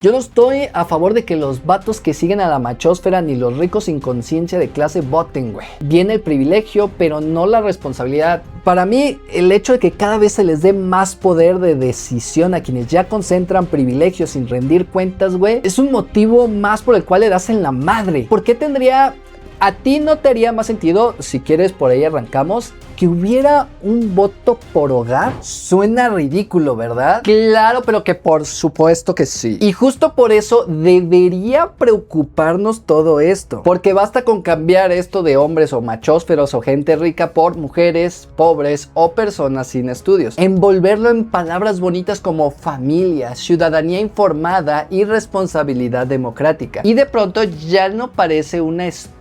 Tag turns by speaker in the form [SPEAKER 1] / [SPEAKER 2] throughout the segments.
[SPEAKER 1] Yo no estoy a favor de que los vatos que siguen a la machósfera ni los ricos sin conciencia de clase voten, güey. Viene el privilegio, pero no la responsabilidad. Para mí, el hecho de que cada vez se les dé más poder de decisión a quienes ya concentran privilegios sin rendir cuentas, güey, es un motivo más por el cual le das en la madre. ¿Por qué tendría... ¿A ti no te haría más sentido, si quieres por ahí arrancamos, que hubiera un voto por hogar? Suena ridículo, ¿verdad? Claro, pero que por supuesto que sí. Y justo por eso debería preocuparnos todo esto. Porque basta con cambiar esto de hombres o machósferos o gente rica por mujeres, pobres o personas sin estudios. Envolverlo en palabras bonitas como familia, ciudadanía informada y responsabilidad democrática. Y de pronto ya no parece una estupidez,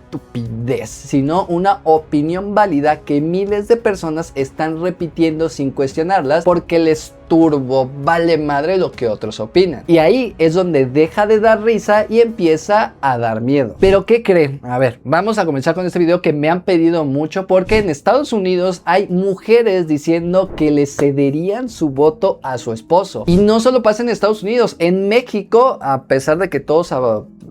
[SPEAKER 1] sino una opinión válida que miles de personas están repitiendo sin cuestionarlas porque les turbo vale madre lo que otros opinan. Y ahí es donde deja de dar risa y empieza a dar miedo. ¿Pero qué creen? A ver, vamos a comenzar con este video que me han pedido mucho porque en Estados Unidos hay mujeres diciendo que le cederían su voto a su esposo. Y no solo pasa en Estados Unidos, en México, a pesar de que todos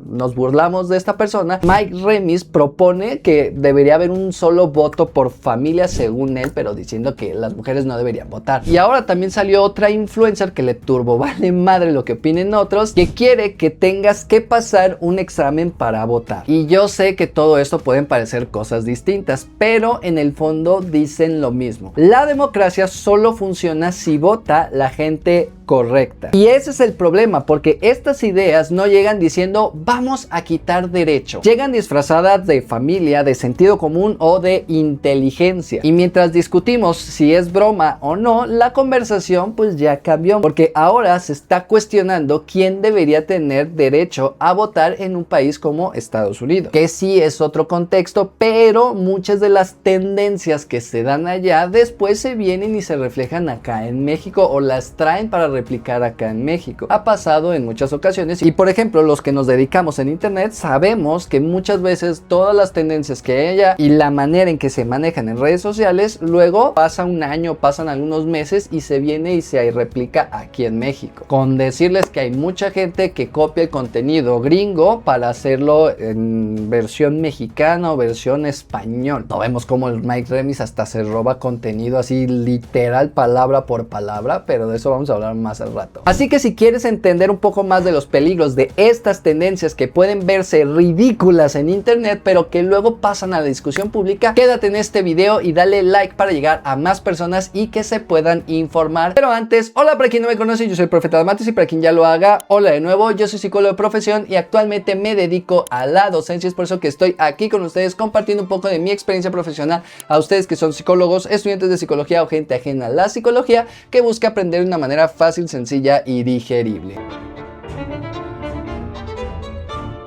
[SPEAKER 1] nos burlamos de esta persona, Mike Remis propone que debería haber un solo voto por familia según él, pero diciendo que las mujeres no deberían votar. Y ahora también salió otra influencer que le turbo vale madre lo que opinen otros, que quiere que tengas que pasar un examen para votar. Y yo sé que todo esto pueden parecer cosas distintas, pero en el fondo dicen lo mismo. La democracia solo funciona si vota la gente correcta. Y ese es el problema, porque estas ideas no llegan diciendo vamos a quitar derecho. Llegan disfrazadas de familia, de sentido común o de inteligencia. Y mientras discutimos si es broma o no, la conversación pues ya cambió, porque ahora se está cuestionando quién debería tener derecho a votar en un país como Estados Unidos, que sí es otro contexto, pero muchas de las tendencias que se dan allá después se vienen y se reflejan acá en México o las traen para replicar acá en México. Ha pasado en muchas ocasiones y por ejemplo los que nos dedicamos en internet sabemos que muchas veces todas las tendencias que hay allá y la manera en que se manejan en redes sociales luego pasa un año, pasan algunos meses y se viene y se replica aquí en México. Con decirles que hay mucha gente que copia el contenido gringo para hacerlo en versión mexicana o versión español. No vemos como el Mike Remis hasta se roba contenido así literal palabra por palabra, pero de eso vamos a hablar más al rato. Así que si quieres entender un poco más de los peligros de estas tendencias que pueden verse ridículas en internet pero que luego pasan a la discusión pública, quédate en este video y dale like para llegar a más personas y que se puedan informar. Pero antes, hola para quien no me conoce, yo soy el Profeta Damatis y para quien ya lo haga, hola de nuevo, yo soy psicólogo de profesión y actualmente me dedico a la docencia. Es por eso que estoy aquí con ustedes compartiendo un poco de mi experiencia profesional a ustedes que son psicólogos, estudiantes de psicología o gente ajena a la psicología que busca aprender de una manera fácil, sencilla y digerible.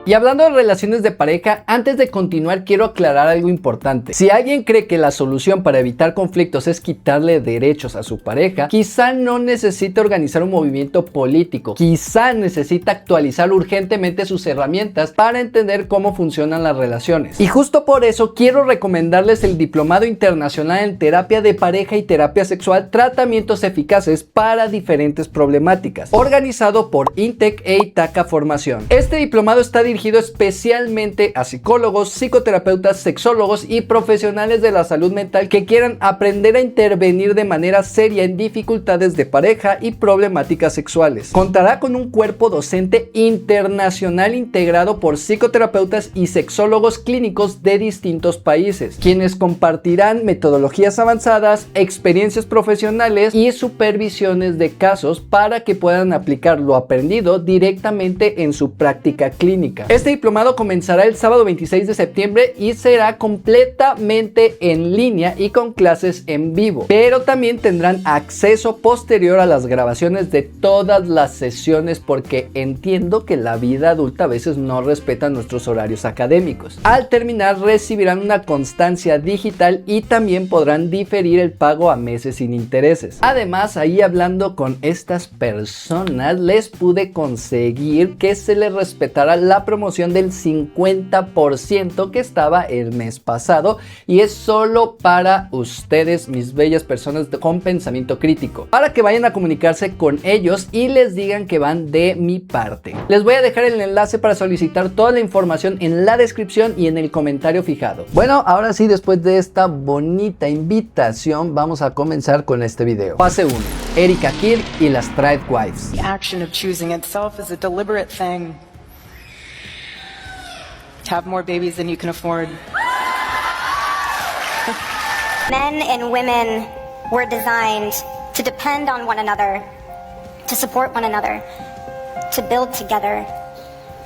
[SPEAKER 1] Y hablando de relaciones de pareja, antes de continuar quiero aclarar algo importante. Si alguien cree que la solución para evitar conflictos es quitarle derechos a su pareja, quizá no necesita organizar un movimiento político, quizá necesita actualizar urgentemente sus herramientas para entender cómo funcionan las relaciones. Y justo por eso quiero recomendarles el Diplomado Internacional en Terapia de Pareja y Terapia Sexual, Tratamientos Eficaces para Diferentes Problemáticas, organizado por INTEC e Itaca Formación. Este diplomado está dirigido especialmente a psicólogos, psicoterapeutas, sexólogos y profesionales de la salud mental que quieran aprender a intervenir de manera seria en dificultades de pareja y problemáticas sexuales. Contará con un cuerpo docente internacional integrado por psicoterapeutas y sexólogos clínicos de distintos países, quienes compartirán metodologías avanzadas, experiencias profesionales y supervisiones de casos para que puedan aplicar lo aprendido directamente en su práctica clínica. Este diplomado comenzará el sábado 26 de septiembre y será completamente en línea y con clases en vivo, pero también tendrán acceso posterior a las grabaciones de todas las sesiones porque entiendo que la vida adulta a veces no respeta nuestros horarios académicos. Al terminar recibirán una constancia digital y también podrán diferir el pago a meses sin intereses. Además, ahí hablando con estas personas les pude conseguir que se les respetara la promoción del 50% que estaba el mes pasado, y es solo para ustedes, mis bellas personas con pensamiento crítico, para que vayan a comunicarse con ellos y les digan que van de mi parte. Les voy a dejar el enlace para solicitar toda la información en la descripción y en el comentario fijado. Bueno, ahora sí, después de esta bonita invitación, vamos a comenzar con este video. Fase 1. Erika Kirk y las Tradwives.
[SPEAKER 2] The action of choosing itself is a deliberate thing. Have more babies than you can afford.
[SPEAKER 3] Men and women were designed to depend on one another, to support one another, to build together.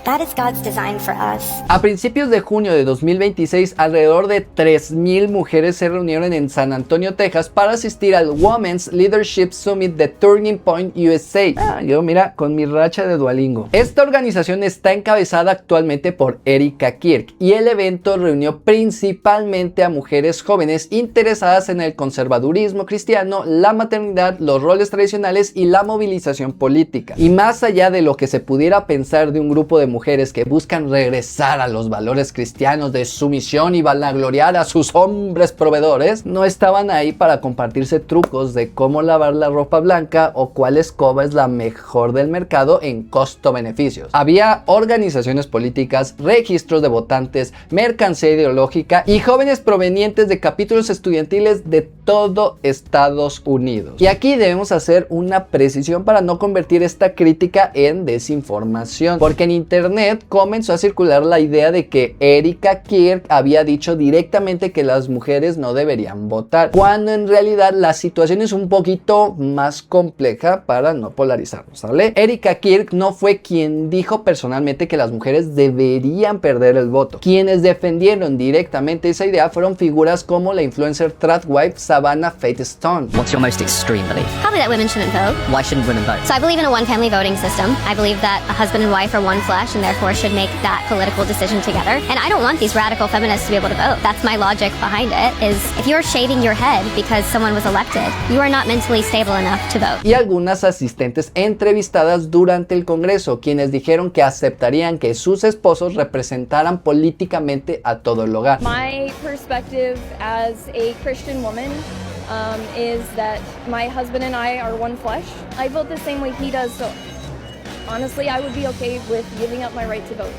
[SPEAKER 3] That is God's design for us.
[SPEAKER 1] A principios de junio de 2026, alrededor de 3,000 mujeres se reunieron en San Antonio, Texas, para asistir al Women's Leadership Summit de Turning Point USA. Yo mira, con mi racha de Duolingo. Esta organización está encabezada actualmente por Erika Kirk, y el evento reunió principalmente a mujeres jóvenes interesadas en el conservadurismo cristiano, la maternidad, los roles tradicionales y la movilización política. Y más allá de lo que se pudiera pensar de un grupo de mujeres que buscan regresar a los valores cristianos de sumisión y vanagloriar a sus hombres proveedores, no estaban ahí para compartirse trucos de cómo lavar la ropa blanca o cuál escoba es la mejor del mercado en costo-beneficios. Había organizaciones políticas, registros de votantes, mercancía ideológica y jóvenes provenientes de capítulos estudiantiles de todo Estados Unidos. Y aquí debemos hacer una precisión para no convertir esta crítica en desinformación, porque en internet comenzó a circular la idea de que Erika Kirk había dicho directamente que las mujeres no deberían votar, cuando en realidad la situación es un poquito más compleja para no polarizarnos, ¿vale? Erika Kirk no fue quien dijo personalmente que las mujeres deberían perder el voto. Quienes defendieron directamente esa idea fueron figuras como la influencer Tradwife Savannah Faith Stone.
[SPEAKER 4] What's your most extreme belief?
[SPEAKER 5] Probably that women shouldn't vote.
[SPEAKER 4] Why shouldn't women vote?
[SPEAKER 5] So I believe in a one-family voting system. I believe that a husband and wife are one flesh and therefore should make that political decision together. And I don't want these radical feminists to be able to vote. That's my logic behind it, is if you're shaving your head because someone was elected, you are not mentally stable enough to vote.
[SPEAKER 1] Y algunas asistentes entrevistadas durante el Congreso, quienes dijeron que aceptarían que sus esposos representaran políticamente a todo el hogar.
[SPEAKER 6] My perspective as a Christian woman is that my husband and I are one flesh. I vote the same way he does, so honestly, I would be okay with giving up my right to vote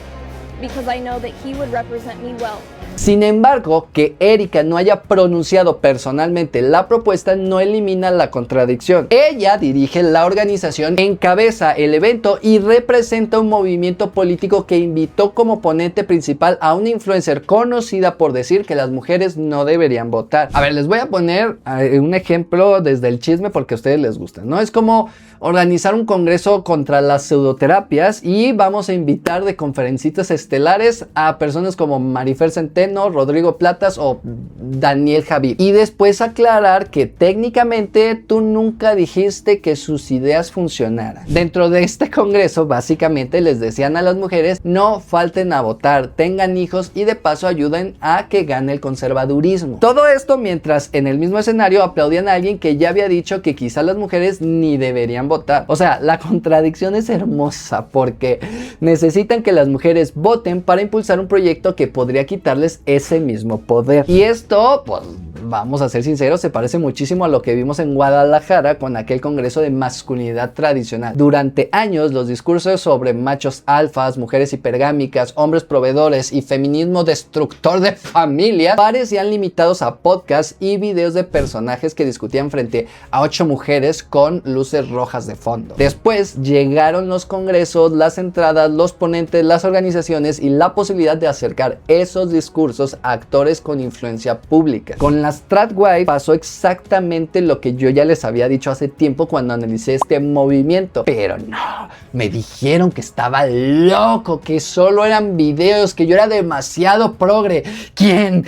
[SPEAKER 6] because I know that he would represent me well.
[SPEAKER 1] Sin embargo, que Erika no haya pronunciado personalmente la propuesta no elimina la contradicción. Ella dirige la organización, encabeza el evento y representa un movimiento político que invitó como ponente principal a una influencer conocida por decir que las mujeres no deberían votar. A ver, les voy a poner un ejemplo desde el chisme porque a ustedes les gusta, ¿no? Es como organizar un congreso contra las pseudoterapias y vamos a invitar de conferencistas estelares a personas como Marifer Centeno, Rodrigo Platas o Daniel Javid, y después aclarar que técnicamente tú nunca dijiste que sus ideas funcionaran. Dentro de este congreso básicamente les decían a las mujeres: no falten a votar, tengan hijos y de paso ayuden a que gane el conservadurismo. Todo esto mientras en el mismo escenario aplaudían a alguien que ya había dicho que quizá las mujeres ni deberían votar. O sea, la contradicción es hermosa porque necesitan que las mujeres voten para impulsar un proyecto que podría quitarles ese mismo poder. Y esto, pues vamos a ser sinceros, se parece muchísimo a lo que vimos en Guadalajara con aquel congreso de masculinidad tradicional. Durante años los discursos sobre machos alfas, mujeres hipergámicas, hombres proveedores y feminismo destructor de familias parecían limitados a podcasts y videos de personajes que discutían frente a 8 mujeres con luces rojas de fondo. Después llegaron los congresos, las entradas, los ponentes, las organizaciones y la posibilidad de acercar esos discursos a actores con influencia pública. Con las Tradwives pasó exactamente lo que yo ya les había dicho hace tiempo cuando analicé este movimiento, pero no, me dijeron que estaba loco, que solo eran videos, que yo era demasiado progre. ¿Quién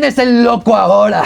[SPEAKER 1] es el loco ahora?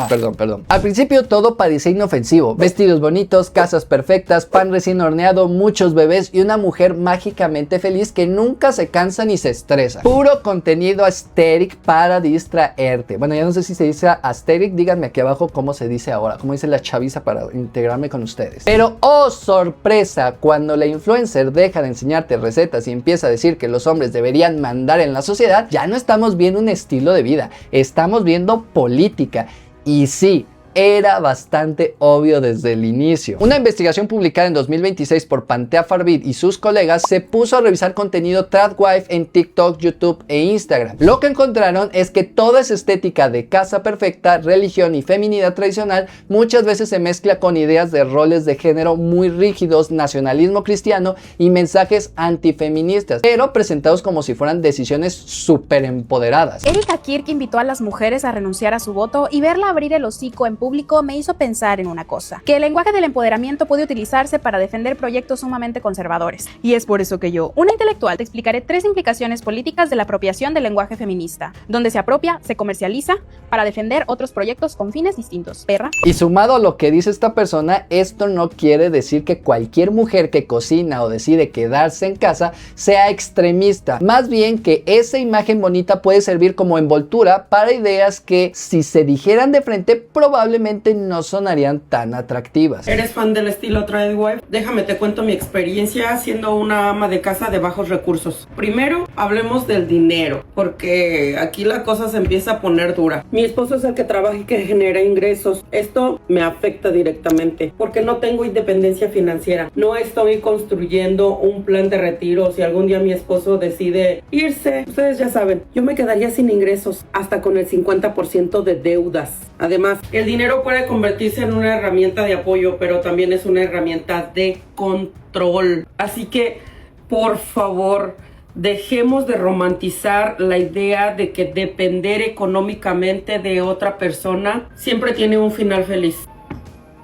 [SPEAKER 1] Perdón. Al principio todo parecía inofensivo: vestidos bonitos, casas perfectas, pan recién horneado, muchos bebés y una mujer mágicamente feliz que nunca se cansa ni se estresa. Puro contenido aesthetic para distraerte. Bueno, ya no sé si se dice aesthetic, díganme aquí abajo cómo se dice ahora, cómo dice la chaviza para integrarme con ustedes. Pero oh sorpresa, cuando la influencer deja de enseñarte recetas y empieza a decir que los hombres deberían mandar en la sociedad, ya no estamos viendo un estilo de vida, estamos viendo política. Y sí, era bastante obvio desde el inicio. Una investigación publicada en 2026 por Pantea Farbid y sus colegas se puso a revisar contenido tradwife en TikTok, YouTube e Instagram. Lo que encontraron es que toda esa estética de casa perfecta, religión y feminidad tradicional muchas veces se mezcla con ideas de roles de género muy rígidos, nacionalismo cristiano y mensajes antifeministas, pero presentados como si fueran decisiones súper empoderadas.
[SPEAKER 7] Erika Kirk invitó a las mujeres a renunciar a su voto y verla abrir el hocico en público me hizo pensar en una cosa, que el lenguaje del empoderamiento puede utilizarse para defender proyectos sumamente conservadores. Y es por eso que yo, una intelectual, te explicaré 3 implicaciones políticas de la apropiación del lenguaje feminista, donde se apropia, se comercializa, para defender otros proyectos con fines distintos. Perra.
[SPEAKER 1] Y sumado a lo que dice esta persona, esto no quiere decir que cualquier mujer que cocina o decide quedarse en casa sea extremista, más bien que esa imagen bonita puede servir como envoltura para ideas que, si se dijeran de frente, probablemente no sonarían tan atractivas.
[SPEAKER 8] ¿Eres fan del estilo tradwife? Déjame te cuento mi experiencia siendo una ama de casa de bajos recursos. Primero, hablemos del dinero, porque aquí la cosa se empieza a poner dura. Mi esposo es el que trabaja y que genera ingresos. Esto me afecta directamente, porque no tengo independencia financiera. No estoy construyendo un plan de retiro. Si algún día mi esposo decide irse, ustedes ya saben, yo me quedaría sin ingresos, hasta con el 50% de deudas. Además, el dinero puede convertirse en una herramienta de apoyo, pero también es una herramienta de control. Así que, por favor, dejemos de romantizar la idea de que depender económicamente de otra persona siempre tiene un final feliz.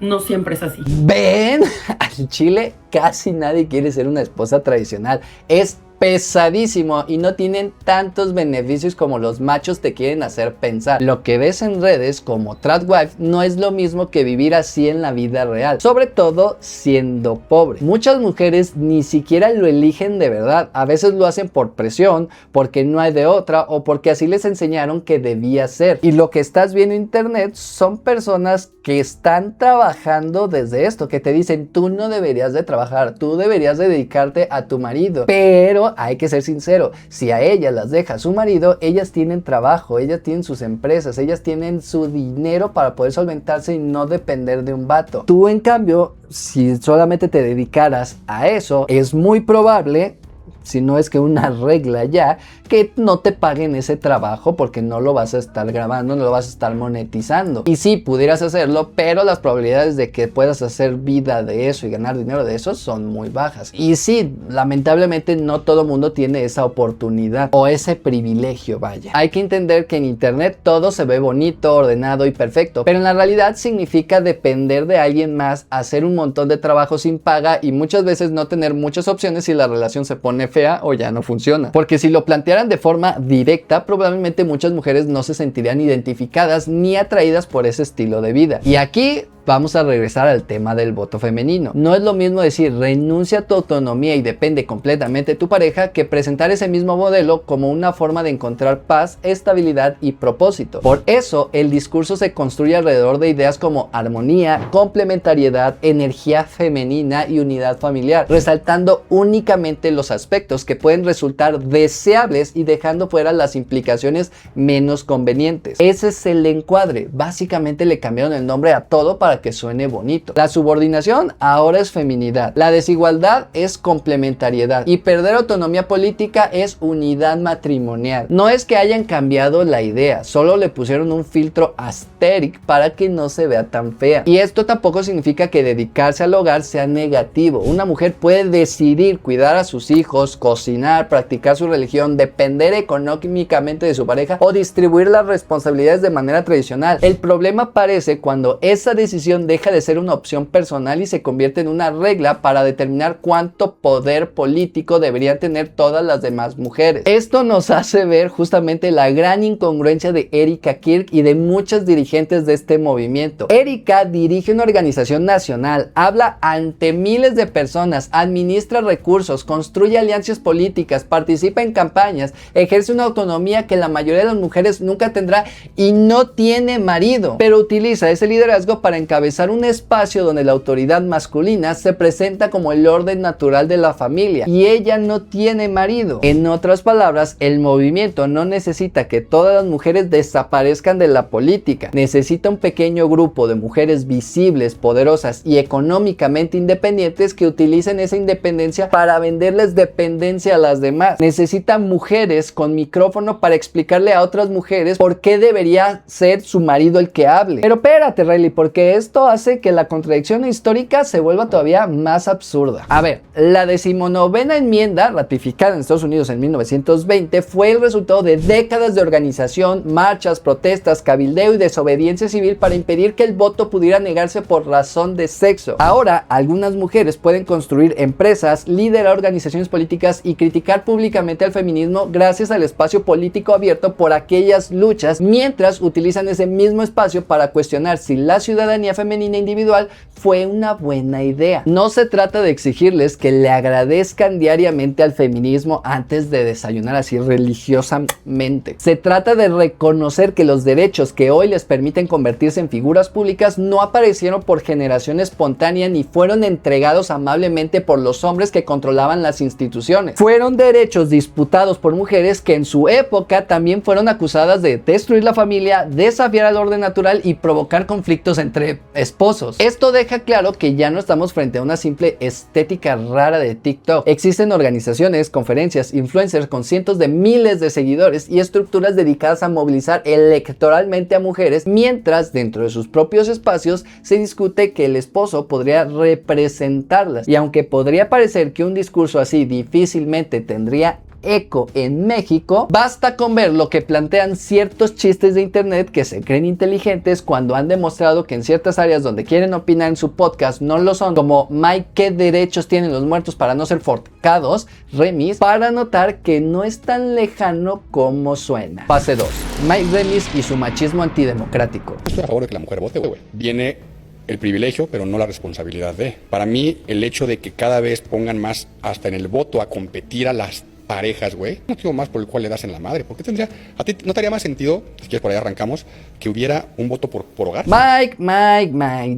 [SPEAKER 8] No siempre es así.
[SPEAKER 1] ¿Ven? Al Chile casi nadie quiere ser una esposa tradicional. Es pesadísimo y no tienen tantos beneficios como los machos te quieren hacer pensar. Lo que ves en redes como tradwife no es lo mismo que vivir así en la vida real, sobre todo siendo pobre. Muchas mujeres ni siquiera lo eligen de verdad, a veces lo hacen por presión, porque no hay de otra o porque así les enseñaron que debía ser. Y lo que estás viendo en internet son personas que están trabajando desde esto, que te dicen tú no deberías de trabajar, tú deberías de dedicarte a tu marido, pero hay que ser sincero, si a ellas las deja su marido, ellas tienen trabajo, ellas tienen sus empresas, ellas tienen su dinero para poder solventarse y no depender de un vato. Tú en cambio, si solamente te dedicaras a eso, es muy probable, si no es que una regla ya, que no te paguen ese trabajo porque no lo vas a estar grabando, no lo vas a estar monetizando. Y sí, pudieras hacerlo, pero las probabilidades de que puedas hacer vida de eso y ganar dinero de eso son muy bajas. Y sí, lamentablemente no todo mundo tiene esa oportunidad o ese privilegio, vaya. Hay que entender que en internet todo se ve bonito, ordenado y perfecto, pero en la realidad significa depender de alguien más, hacer un montón de trabajo sin paga y muchas veces no tener muchas opciones si la relación se pone fea o ya no funciona. Porque si lo plantearan de forma directa, probablemente muchas mujeres no se sentirían identificadas ni atraídas por ese estilo de vida. Y aquí vamos a regresar al tema del voto femenino. No es lo mismo decir renuncia a tu autonomía y depende completamente de tu pareja que presentar ese mismo modelo como una forma de encontrar paz, estabilidad y propósito. Por eso el discurso se construye alrededor de ideas como armonía, complementariedad, energía femenina y unidad familiar, resaltando únicamente los aspectos que pueden resultar deseables y dejando fuera las implicaciones menos convenientes. Ese es el encuadre. Básicamente le cambiaron el nombre a todo para que suene bonito. La subordinación ahora es feminidad, la desigualdad es complementariedad y perder autonomía política es unidad matrimonial. No es que hayan cambiado la idea, solo le pusieron un filtro aesthetic para que no se vea tan fea. Y esto tampoco significa que dedicarse al hogar sea negativo. Una mujer puede decidir cuidar a sus hijos, cocinar, practicar su religión, depender económicamente de su pareja o distribuir las responsabilidades de manera tradicional. El problema aparece cuando esa decisión decisión deja de ser una opción personal y se convierte en una regla para determinar cuánto poder político deberían tener todas las demás mujeres. Esto nos hace ver justamente la gran incongruencia de Erika Kirk y de muchas dirigentes de este movimiento. Erika dirige una organización nacional, habla ante miles de personas, administra recursos, construye alianzas políticas, participa en campañas, ejerce una autonomía que la mayoría de las mujeres nunca tendrá y no tiene marido, pero utiliza ese liderazgo para encabezar un espacio donde la autoridad masculina se presenta como el orden natural de la familia y ella no tiene marido. En otras palabras, el movimiento no necesita que todas las mujeres desaparezcan de la política, necesita un pequeño grupo de mujeres visibles, poderosas y económicamente independientes que utilicen esa independencia para venderles dependencia a las demás. Necesita mujeres con micrófono para explicarle a otras mujeres por qué debería ser su marido el que hable. Pero espérate, Riley, porque esto hace que la contradicción histórica se vuelva todavía más absurda. A ver, la 19ª enmienda, ratificada en Estados Unidos en 1920, fue el resultado de décadas de organización, marchas, protestas, cabildeo y desobediencia civil para impedir que el voto pudiera negarse por razón de sexo. Ahora, algunas mujeres pueden construir empresas, liderar organizaciones políticas y criticar públicamente al feminismo gracias al espacio político abierto por aquellas luchas, mientras utilizan ese mismo espacio para cuestionar si la ciudadanía femenina individual fue una buena idea. No se trata de exigirles que le agradezcan diariamente al feminismo antes de desayunar así religiosamente. Se trata de reconocer que los derechos que hoy les permiten convertirse en figuras públicas no aparecieron por generación espontánea ni fueron entregados amablemente por los hombres que controlaban las instituciones. Fueron derechos disputados por mujeres que en su época también fueron acusadas de destruir la familia, desafiar al orden natural y provocar conflictos entre esposos. Esto deja claro que ya no estamos frente a una simple estética rara de TikTok. Existen organizaciones, conferencias, influencers con cientos de miles de seguidores y estructuras dedicadas a movilizar electoralmente a mujeres, mientras dentro de sus propios espacios se discute que el esposo podría representarlas. Y aunque podría parecer que un discurso así difícilmente tendría eco en México, basta con ver lo que plantean ciertos chistes de internet que se creen inteligentes cuando han demostrado que en ciertas áreas donde quieren opinar en su podcast no lo son, como Mike, ¿qué derechos tienen los muertos para no ser forcados? Remis, para notar que no es tan lejano como suena. Fase 2. Mike Remis y su machismo antidemocrático.
[SPEAKER 9] Estoy a favor de que la mujer vote, güey. Viene el privilegio, pero no la responsabilidad de. Para mí, el hecho de que cada vez pongan más hasta en el voto a competir a las parejas, güey, no tengo más por el cual le das en la madre. ¿Por qué tendría? ¿A ti no te haría más sentido, si quieres por ahí arrancamos, que hubiera un voto por hogar?
[SPEAKER 1] Mike,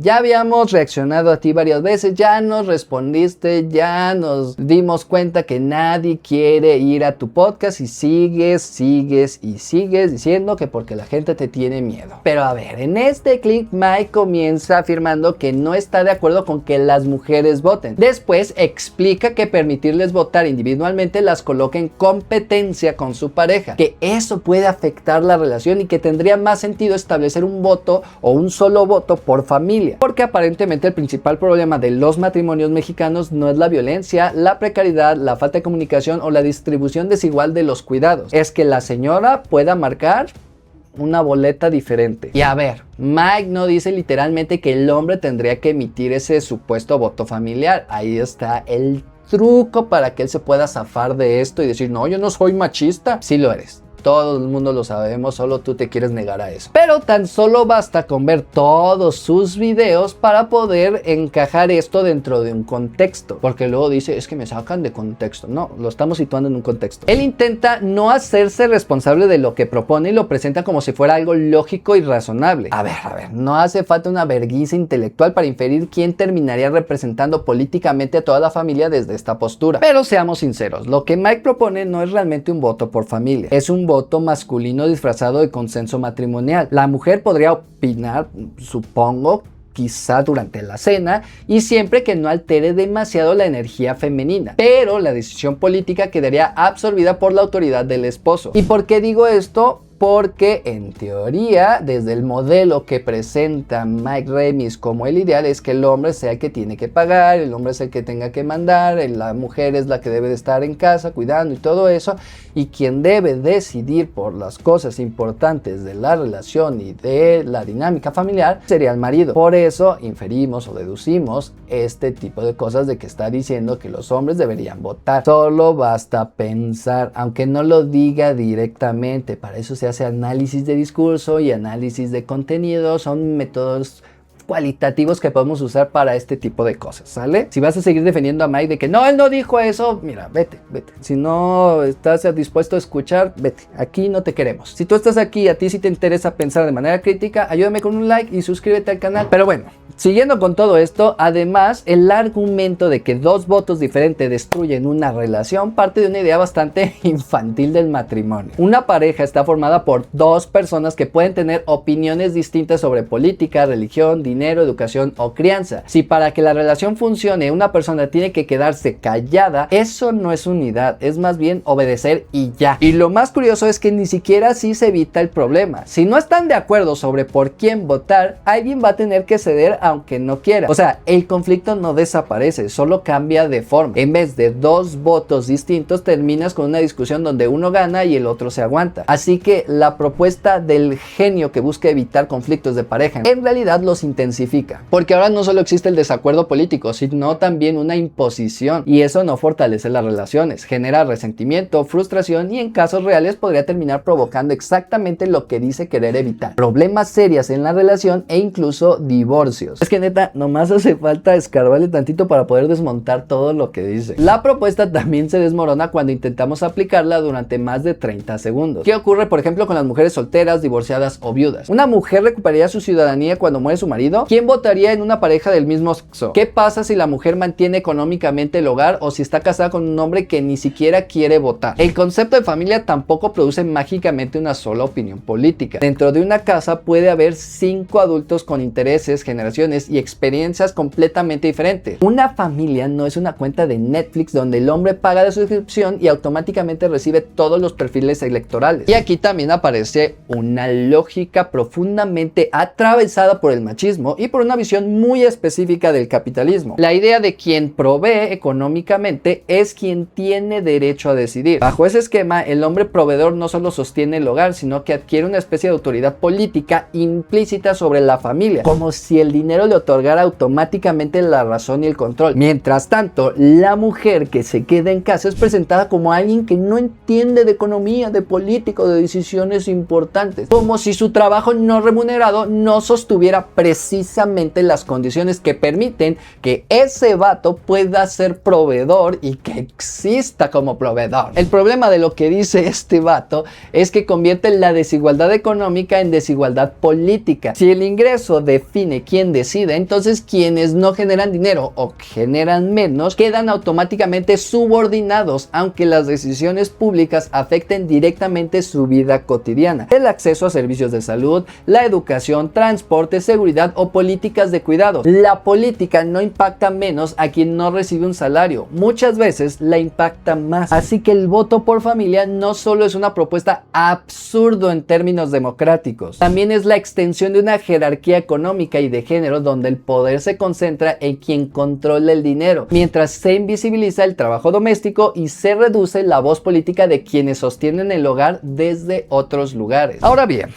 [SPEAKER 1] ya habíamos reaccionado a ti varias veces, ya nos respondiste, ya nos dimos cuenta que nadie quiere ir a tu podcast y sigues diciendo que porque la gente te tiene miedo. Pero a ver, en este clip Mike comienza afirmando que no está de acuerdo con que las mujeres voten. Después explica que permitirles votar individualmente las coloca en competencia con su pareja, que eso puede afectar la relación y que tendría más sentido establecer un voto o un solo voto por familia, porque aparentemente el principal problema de los matrimonios mexicanos no es la violencia, la precariedad, la falta de comunicación o la distribución desigual de los cuidados, es que la señora pueda marcar una boleta diferente. Y a ver, Mike no dice literalmente que el hombre tendría que emitir ese supuesto voto familiar. Ahí está el truco para que él se pueda zafar de esto y decir, no, yo no soy machista. Sí lo eres. Todo el mundo lo sabemos, solo tú te quieres negar a eso. Pero tan solo basta con ver todos sus videos para poder encajar esto dentro de un contexto. Porque luego dice, es que me sacan de contexto. No, lo estamos situando en un contexto. Él intenta no hacerse responsable de lo que propone y lo presenta como si fuera algo lógico y razonable. A ver, no hace falta una vergüenza intelectual para inferir quién terminaría representando políticamente a toda la familia desde esta postura. Pero seamos sinceros, lo que Mike propone no es realmente un voto por familia. Es un voto masculino disfrazado de consenso matrimonial. La mujer podría opinar, supongo, quizá durante la cena y siempre que no altere demasiado la energía femenina, pero la decisión política quedaría absorbida por la autoridad del esposo. ¿Y por qué digo esto? porque en teoría, desde el modelo que presenta Mike Remis como el ideal, es que el hombre sea el que tiene que pagar, el hombre es el que tenga que mandar, la mujer es la que debe de estar en casa cuidando y todo eso, y quien debe decidir por las cosas importantes de la relación y de la dinámica familiar sería el marido. Por eso inferimos o deducimos este tipo de cosas de que está diciendo que los hombres deberían votar. Solo basta pensar, aunque no lo diga directamente, para eso se hace análisis de discurso y análisis de contenido, son métodos cualitativos que podemos usar para este tipo de cosas, ¿sale? Si vas a seguir defendiendo a Mike de que no, él no dijo eso, mira, vete. Si no estás dispuesto a escuchar, vete. Aquí no te queremos. Si tú estás aquí y a ti sí te interesa pensar de manera crítica, ayúdame con un like y suscríbete al canal. Pero bueno, siguiendo con todo esto, además, el argumento de que dos votos diferentes destruyen una relación parte de una idea bastante infantil del matrimonio. Una pareja está formada por dos personas que pueden tener opiniones distintas sobre política, religión, dinero, educación o crianza. Si para que la relación funcione una persona tiene que quedarse callada, eso no es unidad, es más bien obedecer y ya. Y lo más curioso es que ni siquiera así se evita el problema. Si no están de acuerdo sobre por quién votar, alguien va a tener que ceder aunque no quiera. O sea, el conflicto no desaparece, solo cambia de forma. En vez de dos votos distintos, terminas con una discusión donde uno gana y el otro se aguanta. Así que la propuesta del genio que busca evitar conflictos de pareja en realidad los intensifica, porque ahora no solo existe el desacuerdo político, sino también una imposición, y eso no fortalece las relaciones, genera resentimiento, frustración y en casos reales podría terminar provocando exactamente lo que dice querer evitar: problemas serios en la relación e incluso divorcios. Es que neta, nomás hace falta escarbarle tantito para poder desmontar todo lo que dice. La propuesta también se desmorona cuando intentamos aplicarla durante más de 30 segundos. ¿Qué ocurre, por ejemplo, con las mujeres solteras, divorciadas o viudas? ¿Una mujer recuperaría su ciudadanía cuando muere su marido? ¿Quién votaría en una pareja del mismo sexo? ¿Qué pasa si la mujer mantiene económicamente el hogar o si está casada con un hombre que ni siquiera quiere votar? El concepto de familia tampoco produce mágicamente una sola opinión política. Dentro de una casa puede haber 5 adultos con intereses, generaciones y experiencias completamente diferentes. Una familia no es una cuenta de Netflix donde el hombre paga la suscripción y automáticamente recibe todos los perfiles electorales. Y aquí también aparece una lógica profundamente atravesada por el machismo y por una visión muy específica del capitalismo. La idea de quien provee económicamente es quien tiene derecho a decidir. Bajo ese esquema, el hombre proveedor no solo sostiene el hogar, sino que adquiere una especie de autoridad política implícita sobre la familia, como si el dinero le otorgara automáticamente la razón y el control. Mientras tanto, la mujer que se queda en casa es presentada como alguien que no entiende de economía, de política o de decisiones importantes, como si su trabajo no remunerado no sostuviera precisamente las condiciones que permiten que ese vato pueda ser proveedor y que exista como proveedor. El problema de lo que dice este vato es que convierte la desigualdad económica en desigualdad política. Si el ingreso define quién decide, entonces quienes no generan dinero o generan menos quedan automáticamente subordinados, aunque las decisiones públicas afecten directamente su vida cotidiana. El acceso a servicios de salud, la educación, transporte, seguridad o políticas de cuidado. La política no impacta menos a quien no recibe un salario, muchas veces la impacta más. Así que el voto por familia no solo es una propuesta absurdo en términos democráticos, también es la extensión de una jerarquía económica y de género donde el poder se concentra en quien controla el dinero, mientras se invisibiliza el trabajo doméstico y se reduce la voz política de quienes sostienen el hogar desde otros lugares. Ahora bien,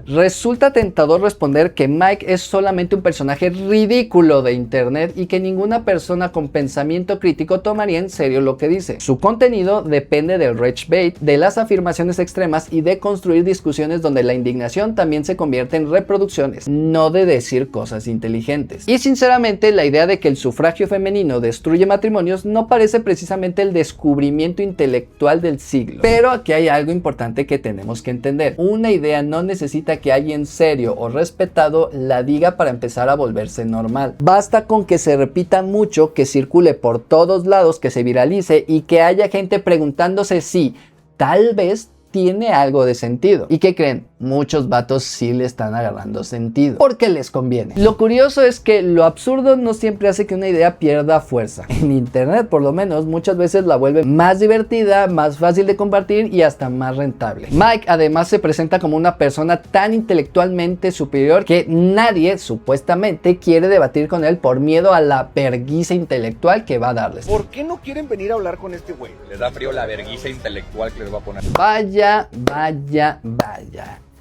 [SPEAKER 1] resulta tentador responder que Mike es solamente un personaje ridículo de internet y que ninguna persona con pensamiento crítico tomaría en serio lo que dice. Su contenido depende del rage bait, de las afirmaciones extremas y de construir discusiones donde la indignación también se convierte en reproducciones, no de decir cosas inteligentes. Y sinceramente, la idea de que el sufragio femenino destruye matrimonios no parece precisamente el descubrimiento intelectual del siglo. Pero aquí hay algo importante que tenemos que entender. Una idea no necesita que alguien serio o respetado la diga para empezar a volverse normal. Basta con que se repita mucho, que circule por todos lados, que se viralice y que haya gente preguntándose si tal vez tiene algo de sentido. ¿Y qué creen? muchos vatos sí le están agarrando sentido, porque les conviene. Lo curioso es que lo absurdo no siempre hace que una idea pierda fuerza. En internet, por lo menos, muchas veces la vuelve más divertida, más fácil de compartir y hasta más rentable. Mike además se presenta como una persona tan intelectualmente superior que nadie supuestamente quiere debatir con él por miedo a la vergüenza intelectual que va a darles.
[SPEAKER 10] ¿Por qué no quieren venir a hablar con este güey?
[SPEAKER 9] Les da frío la vergüenza intelectual que les va a poner.
[SPEAKER 1] Vaya.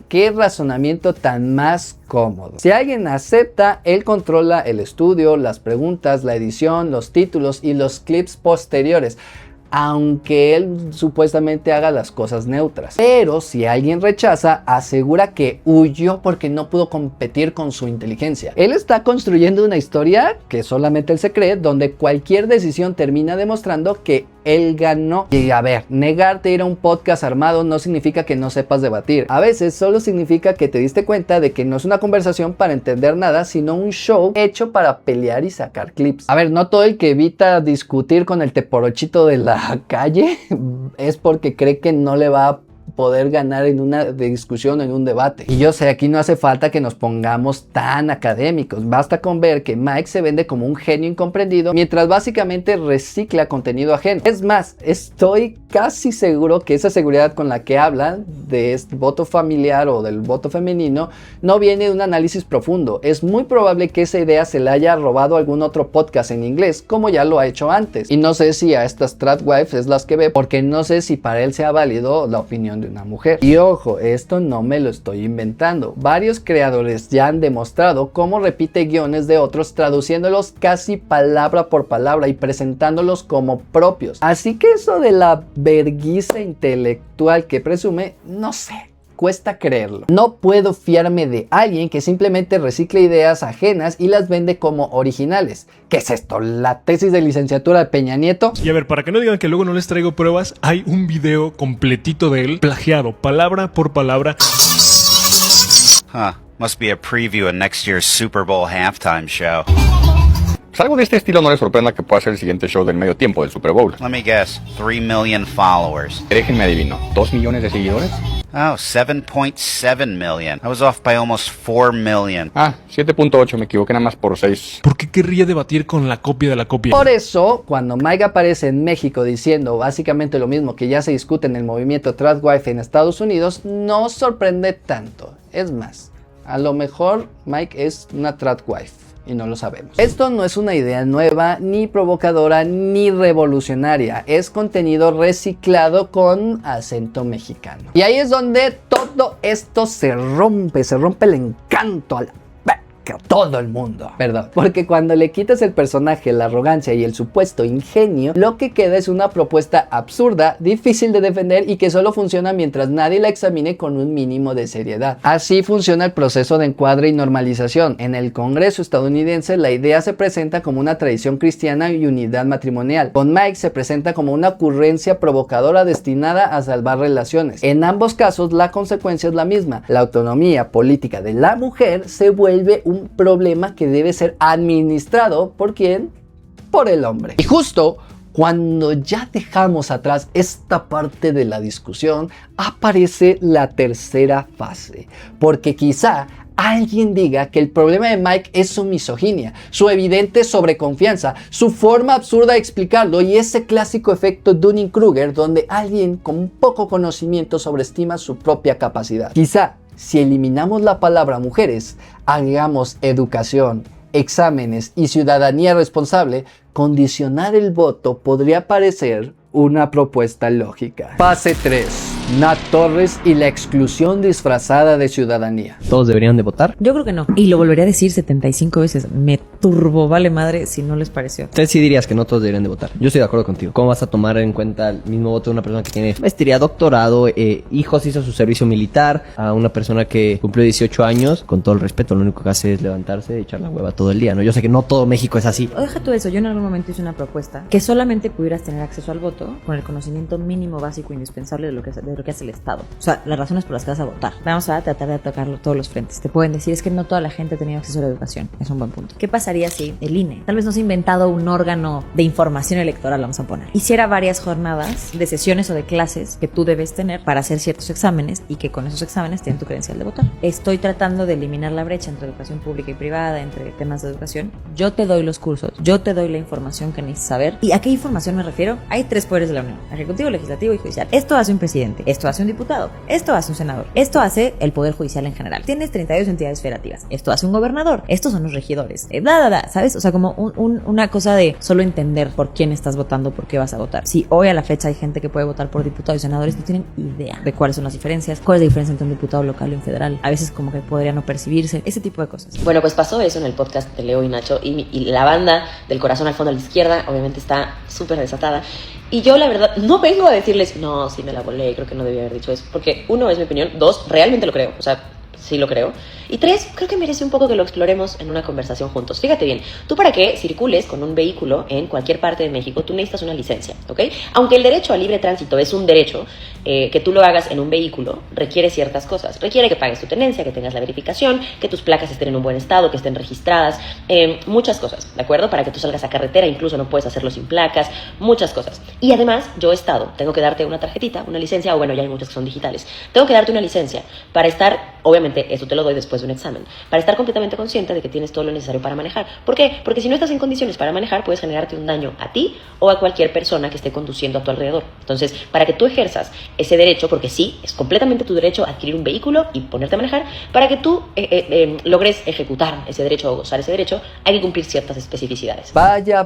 [SPEAKER 1] Qué razonamiento tan más cómodo. Si alguien acepta, él controla el estudio, las preguntas, la edición, los títulos y los clips posteriores, aunque él supuestamente haga las cosas neutras. Pero si alguien rechaza, asegura que huyó porque no pudo competir con su inteligencia. Él está construyendo una historia que solamente él se cree, donde cualquier decisión termina demostrando que él ganó. Y a ver, negarte a ir a un podcast armado no significa que no sepas debatir. A veces solo significa que te diste cuenta de que no es una conversación para entender nada, sino un show hecho para pelear y sacar clips. A ver, no todo el que evita discutir con el teporochito de la calle es porque cree que no le va a poder ganar en una discusión o en un debate. Y yo sé, aquí no hace falta que nos pongamos tan académicos. Basta con ver que Mike se vende como un genio incomprendido mientras básicamente recicla contenido ajeno. Es más, estoy casi seguro que esa seguridad con la que habla de este voto familiar o del voto femenino no viene de un análisis profundo. Es muy probable que esa idea se la haya robado algún otro podcast en inglés, como ya lo ha hecho antes. Y no sé si a estas tradwives es las que ve, porque no sé si para él sea válido la opinión de una mujer. Y ojo, esto no me lo estoy inventando. Varios creadores ya han demostrado cómo repite guiones de otros, traduciéndolos casi palabra por palabra y presentándolos como propios. Así que eso de la vergüenza intelectual que presume, no sé, cuesta creerlo. No puedo fiarme de alguien que simplemente recicle ideas ajenas y las vende como originales. ¿Qué es esto? ¿La tesis de licenciatura de Peña Nieto?
[SPEAKER 11] Y a ver, para que no digan que luego no les traigo pruebas, hay un video completito de él, plagiado, palabra por palabra.
[SPEAKER 12] Must be a preview of next year's Super Bowl halftime show.
[SPEAKER 9] Pues algo de este estilo no les sorprenda que pueda ser el siguiente show del medio tiempo del Super Bowl.
[SPEAKER 12] Let me guess, 3 million followers.
[SPEAKER 9] Déjenme adivino, ¿2 millones de seguidores?
[SPEAKER 12] Oh, 7.7 million. I was off by almost 4 million.
[SPEAKER 9] 7.8, me equivoqué nada más por 6.
[SPEAKER 11] ¿Por qué querría debatir con la copia de la copia?
[SPEAKER 1] Por eso, cuando Mike aparece en México diciendo básicamente lo mismo que ya se discute en el movimiento tradwife en Estados Unidos, no sorprende tanto. Es más, a lo mejor Mike es una tradwife y no lo sabemos. Esto no es una idea nueva, ni provocadora, ni revolucionaria. Es contenido reciclado con acento mexicano. Y ahí es donde todo esto se rompe el encanto a la a todo el mundo. Perdón. Porque cuando le quitas el personaje, la arrogancia y el supuesto ingenio, lo que queda es una propuesta absurda, difícil de defender y que solo funciona mientras nadie la examine con un mínimo de seriedad. Así funciona el proceso de encuadre y normalización. En el Congreso estadounidense, la idea se presenta como una tradición cristiana y unidad matrimonial. Con Mike se presenta como una ocurrencia provocadora destinada a salvar relaciones. En ambos casos, la consecuencia es la misma. La autonomía política de la mujer se vuelve un problema que debe ser administrado ¿por quién? Por el hombre. Y justo cuando ya dejamos atrás esta parte de la discusión, aparece la tercera fase, porque quizá alguien diga que el problema de Mike es su misoginia, su evidente sobreconfianza, su forma absurda de explicarlo y ese clásico efecto Dunning-Kruger donde alguien con poco conocimiento sobreestima su propia capacidad. Quizá si eliminamos la palabra mujeres, agregamos educación, exámenes y ciudadanía responsable, condicionar el voto podría parecer una propuesta lógica. Fase 3. Nat Torres y la exclusión disfrazada de ciudadanía.
[SPEAKER 4] ¿Todos deberían de votar?
[SPEAKER 13] Yo creo que no. Y lo volveré a decir 75 veces. Me turbo vale madre si no les pareció.
[SPEAKER 4] Usted sí dirías que no todos deberían de votar. Yo estoy de acuerdo contigo. ¿Cómo vas a tomar en cuenta el mismo voto de una persona que tiene maestría, doctorado, hijos, hizo su servicio militar, a una persona que cumplió 18 años? Con todo el respeto, lo único que hace es levantarse y echar la hueva todo el día, ¿no? Yo sé que no todo México es así.
[SPEAKER 13] O deja tú eso. Yo en algún momento hice una propuesta que solamente pudieras tener acceso al voto con el conocimiento mínimo básico indispensable de lo que hace el Estado. O sea, las razones por las que vas a votar. Vamos a tratar de atacarlo todos los frentes. Te pueden decir es que no toda la gente ha tenido acceso a la educación. Es un buen punto. ¿Qué pasaría pasaría si el INE, tal vez no se ha inventado un órgano de información electoral, vamos a poner, hiciera varias jornadas de sesiones o de clases que tú debes tener para hacer ciertos exámenes y que con esos exámenes tienen tu credencial de votar? Estoy tratando de eliminar la brecha entre educación pública y privada, entre temas de educación. Yo te doy los cursos, yo te doy la información que necesitas saber. ¿Y a qué información me refiero? Hay 3 poderes de la Unión: ejecutivo, legislativo y judicial. Esto hace un presidente, esto hace un diputado, esto hace un senador, esto hace el poder judicial en general. Tienes 32 entidades federativas, esto hace un gobernador, estos son los regidores, ¿sabes? O sea, como una cosa de solo entender por quién estás votando, por qué vas a votar. Si hoy a la fecha hay gente que puede votar por diputados y senadores, no tienen idea de cuáles son las diferencias, cuál es la diferencia entre un diputado local y un federal. A veces como que podría no percibirse, ese tipo de cosas.
[SPEAKER 14] Bueno, pues pasó eso en el podcast de Leo y Nacho, y la banda del corazón al fondo a la izquierda obviamente está súper desatada. Y yo la verdad no vengo a decirles, no, sí me la volé, creo que no debía haber dicho eso, porque 1, es mi opinión, 2, realmente lo creo, o sea, sí lo creo. Y 3, creo que merece un poco que lo exploremos en una conversación juntos. Fíjate bien, tú para que circules con un vehículo en cualquier parte de México, tú necesitas una licencia, ¿ok? Aunque el derecho al libre tránsito es un derecho, que tú lo hagas en un vehículo requiere ciertas cosas. Requiere que pagues tu tenencia, que tengas la verificación, que tus placas estén en un buen estado, que estén registradas, muchas cosas, ¿de acuerdo? Para que tú salgas a carretera, incluso no puedes hacerlo sin placas, muchas cosas. Y además, yo he estado, tengo que darte una tarjetita, una licencia, o bueno, ya hay muchas que son digitales. Tengo que darte una licencia para estar, obviamente, eso te lo doy después de un examen, para estar completamente consciente de que tienes todo lo necesario para manejar. ¿Por qué? Porque si no estás en condiciones para manejar, puedes generarte un daño a ti o a cualquier persona que esté conduciendo a tu alrededor. Entonces, para que tú ejerzas ese derecho, porque sí, es completamente tu derecho adquirir un vehículo y ponerte a manejar, para que tú logres ejecutar ese derecho o gozar ese derecho, hay que cumplir ciertas especificidades.
[SPEAKER 1] Vaya.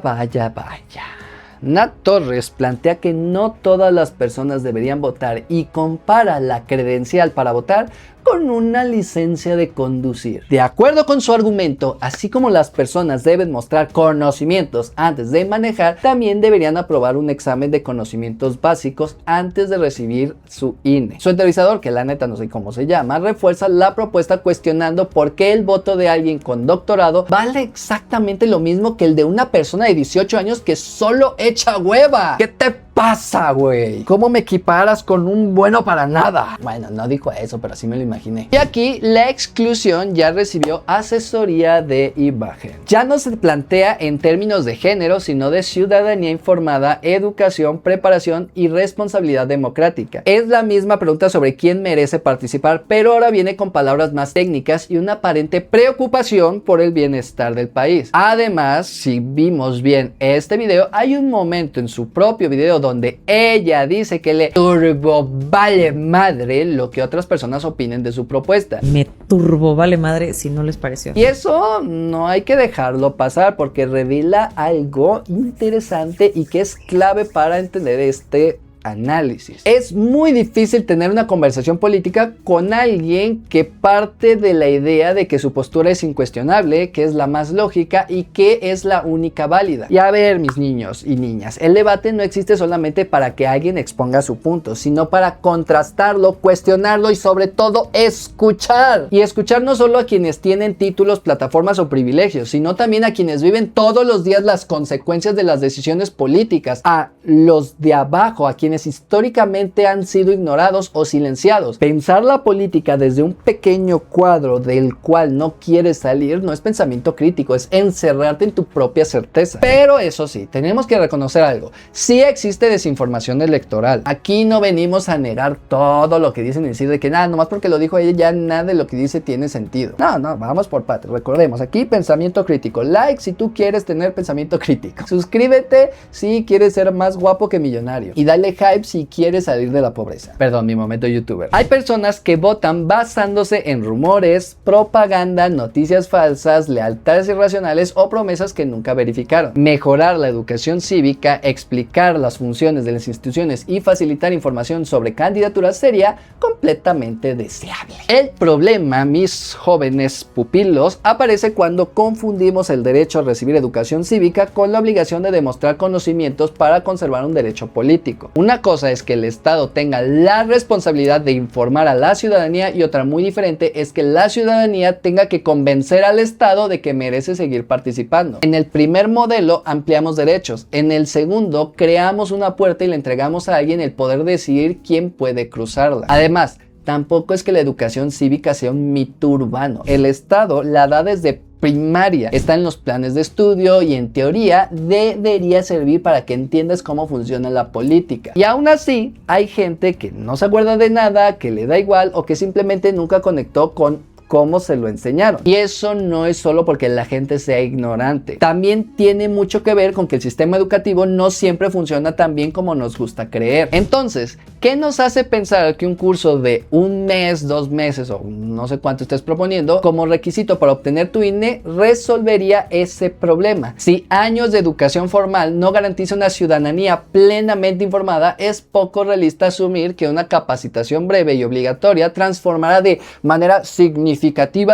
[SPEAKER 1] Nat Torres plantea que no todas las personas deberían votar y compara la credencial para votar con una licencia de conducir. De acuerdo con su argumento, así como las personas deben mostrar conocimientos antes de manejar, también deberían aprobar un examen de conocimientos básicos antes de recibir su INE. Su entrevistador, que la neta no sé cómo se llama, refuerza la propuesta cuestionando por qué el voto de alguien con doctorado vale exactamente lo mismo que el de una persona de 18 años que solo echa hueva. ¿Qué te pasa, güey? ¿Cómo me equiparas con un bueno para nada? Bueno, no dijo eso, pero así me lo imaginé. Y aquí la exclusión ya recibió asesoría de imagen. Ya no se plantea en términos de género, sino de ciudadanía informada, educación, preparación y responsabilidad democrática. Es la misma pregunta sobre quién merece participar, pero ahora viene con palabras más técnicas y una aparente preocupación por el bienestar del país. Además, si vimos bien este video, hay un momento en su propio video donde ella dice que le turbo vale madre lo que otras personas opinen de su propuesta.
[SPEAKER 13] Me turbo vale madre si no les pareció.
[SPEAKER 1] Y eso no hay que dejarlo pasar porque revela algo interesante y que es clave para entender este análisis. Es muy difícil tener una conversación política con alguien que parte de la idea de que su postura es incuestionable, que es la más lógica y que es la única válida. Y a ver, mis niños y niñas, el debate no existe solamente para que alguien exponga su punto, sino para contrastarlo, cuestionarlo y sobre todo escuchar. Y escuchar no solo a quienes tienen títulos, plataformas o privilegios, sino también a quienes viven todos los días las consecuencias de las decisiones políticas, a los de abajo, a quienes históricamente han sido ignorados o silenciados. Pensar la política desde un pequeño cuadro del cual no quieres salir no es pensamiento crítico, es encerrarte en tu propia certeza. Pero eso sí, tenemos que reconocer algo. Sí existe desinformación electoral. Aquí no venimos a negar todo lo que dicen y decir de que nada, nomás porque lo dijo ella ya nada de lo que dice tiene sentido. No, vamos por partes. Recordemos, aquí pensamiento crítico. Like si tú quieres tener pensamiento crítico. Suscríbete si quieres ser más guapo que millonario. Y dale hype si quieres salir de la pobreza. Perdón, mi momento youtuber. Hay personas que votan basándose en rumores, propaganda, noticias falsas, lealtades irracionales o promesas que nunca verificaron. Mejorar la educación cívica, explicar las funciones de las instituciones y facilitar información sobre candidaturas sería completamente deseable. El problema, mis jóvenes pupilos, aparece cuando confundimos el derecho a recibir educación cívica con la obligación de demostrar conocimientos para conservar un derecho político. Una cosa es que el Estado tenga la responsabilidad de informar a la ciudadanía y otra muy diferente es que la ciudadanía tenga que convencer al Estado de que merece seguir participando. En el primer modelo ampliamos derechos, en el segundo creamos una puerta y le entregamos a alguien el poder decidir quién puede cruzarla. Además, tampoco es que la educación cívica sea un mito urbano. El Estado la da desde primaria, está en los planes de estudio y en teoría debería servir para que entiendas cómo funciona la política. Y aún así, hay gente que no se acuerda de nada, que le da igual o que simplemente nunca conectó con cómo se lo enseñaron. Y eso no es solo porque la gente sea ignorante. También tiene mucho que ver con que el sistema educativo no siempre funciona tan bien como nos gusta creer. Entonces, ¿qué nos hace pensar que un curso de 1 mes, 2 meses o no sé cuánto estés proponiendo como requisito para obtener tu INE resolvería ese problema? Si años de educación formal no garantiza una ciudadanía plenamente informada, es poco realista asumir que una capacitación breve y obligatoria transformará de manera significativa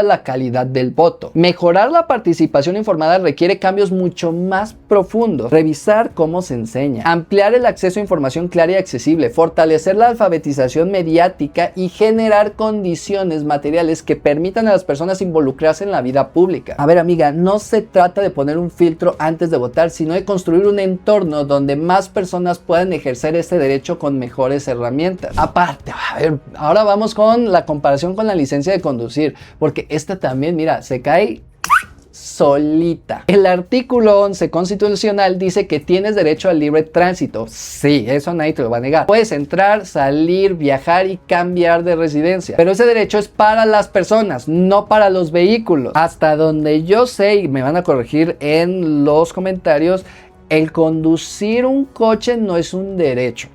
[SPEAKER 1] la calidad del voto. Mejorar la participación informada requiere cambios mucho más profundos. Revisar cómo se enseña, ampliar el acceso a información clara y accesible, fortalecer la alfabetización mediática y generar condiciones materiales que permitan a las personas involucrarse en la vida pública. A ver, amiga, no se trata de poner un filtro antes de votar, sino de construir un entorno donde más personas puedan ejercer este derecho con mejores herramientas. Aparte, a ver, ahora vamos con la comparación con la licencia de conducir, porque esta también, mira, se cae solita. El artículo 11 constitucional dice que tienes derecho al libre tránsito. Sí, eso nadie te lo va a negar. Puedes entrar, salir, viajar y cambiar de residencia. Pero ese derecho es para las personas, no para los vehículos. Hasta donde yo sé, y me van a corregir en los comentarios, el conducir un coche no es un derecho.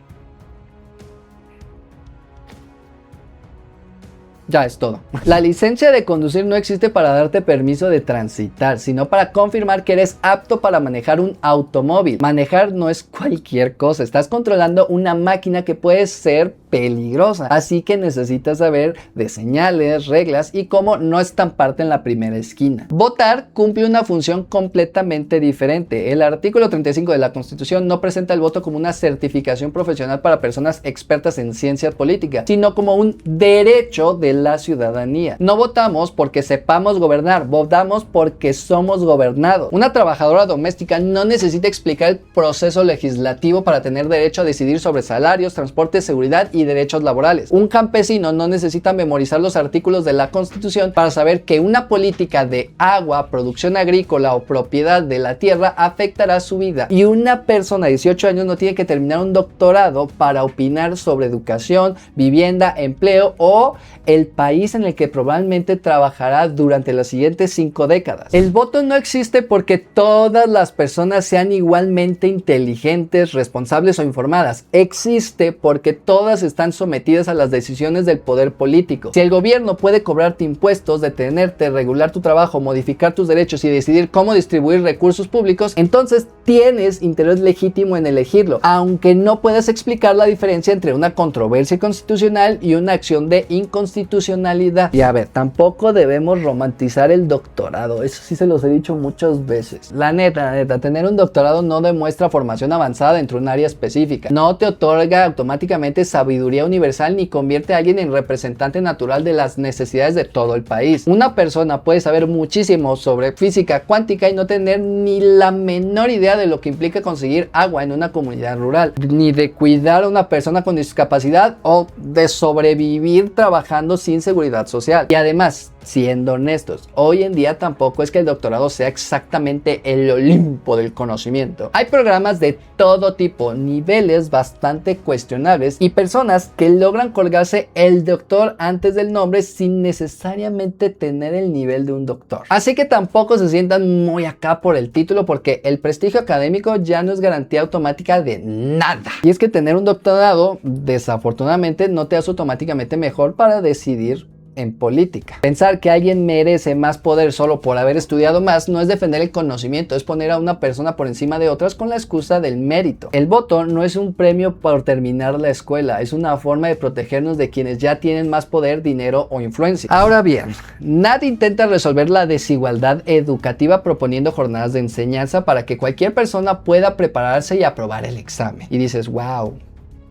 [SPEAKER 1] Ya es todo. La licencia de conducir no existe para darte permiso de transitar, sino para confirmar que eres apto para manejar un automóvil. Manejar no es cualquier cosa, estás controlando una máquina que puede ser peligrosa, así que necesitas saber de señales, reglas y cómo no estamparte en la primera esquina. Votar cumple una función completamente diferente. El artículo 35 de la Constitución no presenta el voto como una certificación profesional para personas expertas en ciencias políticas, sino como un derecho de la ciudadanía. No votamos porque sepamos gobernar, votamos porque somos gobernados. Una trabajadora doméstica no necesita explicar el proceso legislativo para tener derecho a decidir sobre salarios, transporte, seguridad y derechos laborales. Un campesino no necesita memorizar los artículos de la Constitución para saber que una política de agua, producción agrícola o propiedad de la tierra afectará su vida. Y una persona de 18 años no tiene que terminar un doctorado para opinar sobre educación, vivienda, empleo o el país en el que probablemente trabajará durante las siguientes 5 décadas. El voto no existe porque todas las personas sean igualmente inteligentes, responsables o informadas. Existe porque todas están sometidas a las decisiones del poder político. Si el gobierno puede cobrarte impuestos, detenerte, regular tu trabajo, modificar tus derechos y decidir cómo distribuir recursos públicos, entonces tienes interés legítimo en elegirlo, aunque no puedas explicar la diferencia entre una controversia constitucional y una acción de inconstitucionalidad. Y a ver, tampoco debemos romantizar el doctorado, eso sí se los he dicho muchas veces. La neta, tener un doctorado no demuestra formación avanzada dentro de un área específica, no te otorga automáticamente sabiduría universal ni convierte a alguien en representante natural de las necesidades de todo el país. Una persona puede saber muchísimo sobre física cuántica y no tener ni la menor idea de lo que implica conseguir agua en una comunidad rural, ni de cuidar a una persona con discapacidad o de sobrevivir trabajando sin seguridad social. Y además, siendo honestos, hoy en día tampoco es que el doctorado sea exactamente el Olimpo del conocimiento. Hay programas de todo tipo, niveles bastante cuestionables y personas que logran colgarse el doctor antes del nombre sin necesariamente tener el nivel de un doctor. Así que tampoco se sientan muy acá por el título, porque el prestigio académico ya no es garantía automática de nada. Y es que tener un doctorado desafortunadamente no te hace automáticamente mejor para decidir en política. Pensar que alguien merece más poder solo por haber estudiado más no es defender el conocimiento, es poner a una persona por encima de otras con la excusa del mérito. El voto no es un premio por terminar la escuela, es una forma de protegernos de quienes ya tienen más poder, dinero o influencia. Ahora bien, nadie intenta resolver la desigualdad educativa proponiendo jornadas de enseñanza para que cualquier persona pueda prepararse y aprobar el examen. Y dices, wow,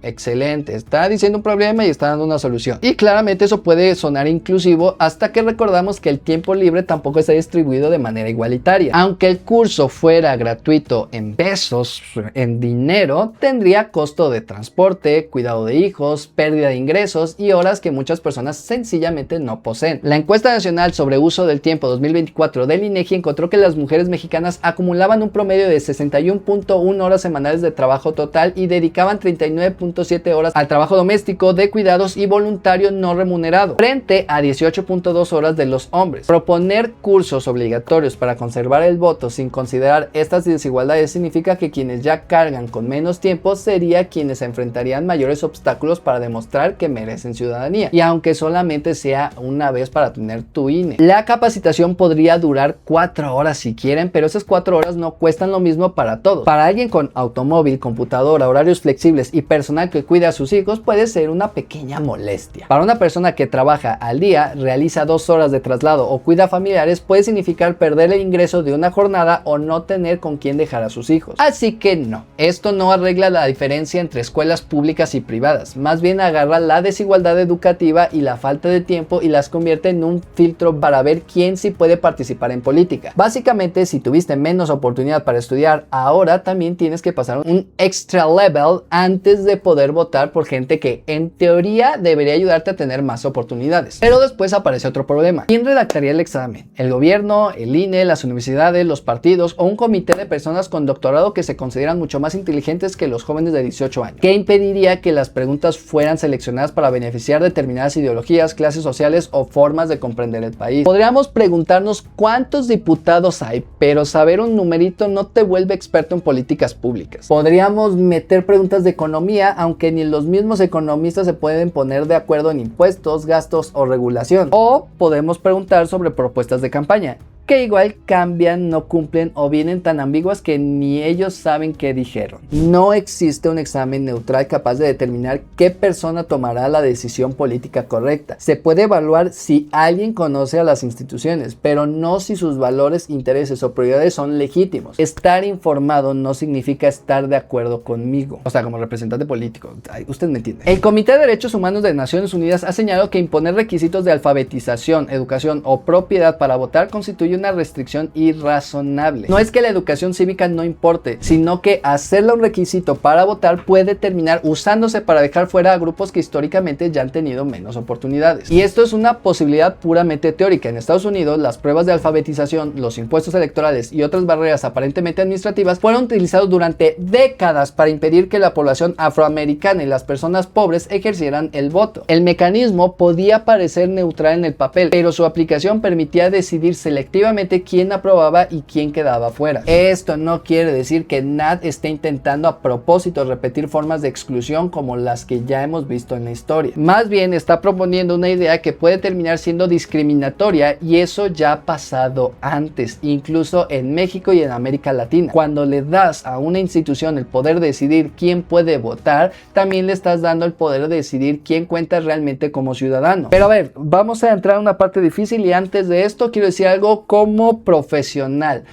[SPEAKER 1] Excelente, está diciendo un problema y está dando una solución. Y claramente eso puede sonar inclusivo hasta que recordamos que el tiempo libre tampoco está distribuido de manera igualitaria. Aunque el curso fuera gratuito en pesos, en dinero, tendría costo de transporte, cuidado de hijos, pérdida de ingresos y horas que muchas personas sencillamente no poseen. La encuesta nacional sobre uso del tiempo 2024 del INEGI encontró que las mujeres mexicanas acumulaban un promedio de 61.1 horas semanales de trabajo total y dedicaban 39.7 horas al trabajo doméstico, de cuidados y voluntario no remunerado, frente a 18.2 horas de los hombres. Proponer cursos obligatorios para conservar el voto sin considerar estas desigualdades significa que quienes ya cargan con menos tiempo serían quienes enfrentarían mayores obstáculos para demostrar que merecen ciudadanía, y aunque solamente sea una vez para tener tu INE. La capacitación podría durar 4 horas si quieren, pero esas 4 horas no cuestan lo mismo para todos. Para alguien con automóvil, computadora, horarios flexibles y personal que cuida a sus hijos puede ser una pequeña molestia. Para una persona que trabaja al día, realiza 2 horas de traslado o cuida familiares, puede significar perder el ingreso de una jornada o no tener con quién dejar a sus hijos. Así que no, esto no arregla la diferencia entre escuelas públicas y privadas, más bien agarra la desigualdad educativa y la falta de tiempo y las convierte en un filtro para ver quién sí puede participar en política. Básicamente, si tuviste menos oportunidad para estudiar, ahora también tienes que pasar un extra level antes de poder votar por gente que en teoría debería ayudarte a tener más oportunidades. Pero después aparece otro problema. ¿Quién redactaría el examen? ¿El gobierno, el INE, las universidades, los partidos o un comité de personas con doctorado que se consideran mucho más inteligentes que los jóvenes de 18 años? ¿Qué impediría que las preguntas fueran seleccionadas para beneficiar determinadas ideologías, clases sociales o formas de comprender el país? Podríamos preguntarnos cuántos diputados hay, pero saber un numerito no te vuelve experto en políticas públicas. Podríamos meter preguntas de economía, aunque ni los mismos economistas se pueden poner de acuerdo en impuestos, gastos o regulación. O podemos preguntar sobre propuestas de campaña, que igual cambian, no cumplen o vienen tan ambiguas que ni ellos saben qué dijeron. No existe un examen neutral capaz de determinar qué persona tomará la decisión política correcta. Se puede evaluar si alguien conoce a las instituciones, pero no si sus valores, intereses o prioridades son legítimos. Estar informado no significa estar de acuerdo conmigo. O sea, como representante político. Ay, usted me entiende. El Comité de Derechos Humanos de Naciones Unidas ha señalado que imponer requisitos de alfabetización, educación o propiedad para votar constituye una restricción irrazonable. No es que la educación cívica no importe, sino que hacerla un requisito para votar puede terminar usándose para dejar fuera a grupos que históricamente ya han tenido menos oportunidades. Y esto es una posibilidad puramente teórica. En Estados Unidos, las pruebas de alfabetización, los impuestos electorales y otras barreras aparentemente administrativas fueron utilizados durante décadas para impedir que la población afroamericana y las personas pobres ejercieran el voto. El mecanismo podía parecer neutral en el papel, pero su aplicación permitía decidir selectivamente quién aprobaba y quién quedaba fuera. Esto no quiere decir que Nat esté intentando a propósito repetir formas de exclusión como las que ya hemos visto en la historia. Más bien está proponiendo una idea que puede terminar siendo discriminatoria, y eso ya ha pasado antes, incluso en México y en América Latina. Cuando le das a una institución el poder de decidir quién puede votar, también le estás dando el poder de decidir quién cuenta realmente como ciudadano. Pero a ver, vamos a entrar a una parte difícil, y antes de esto quiero decir algo como profesional.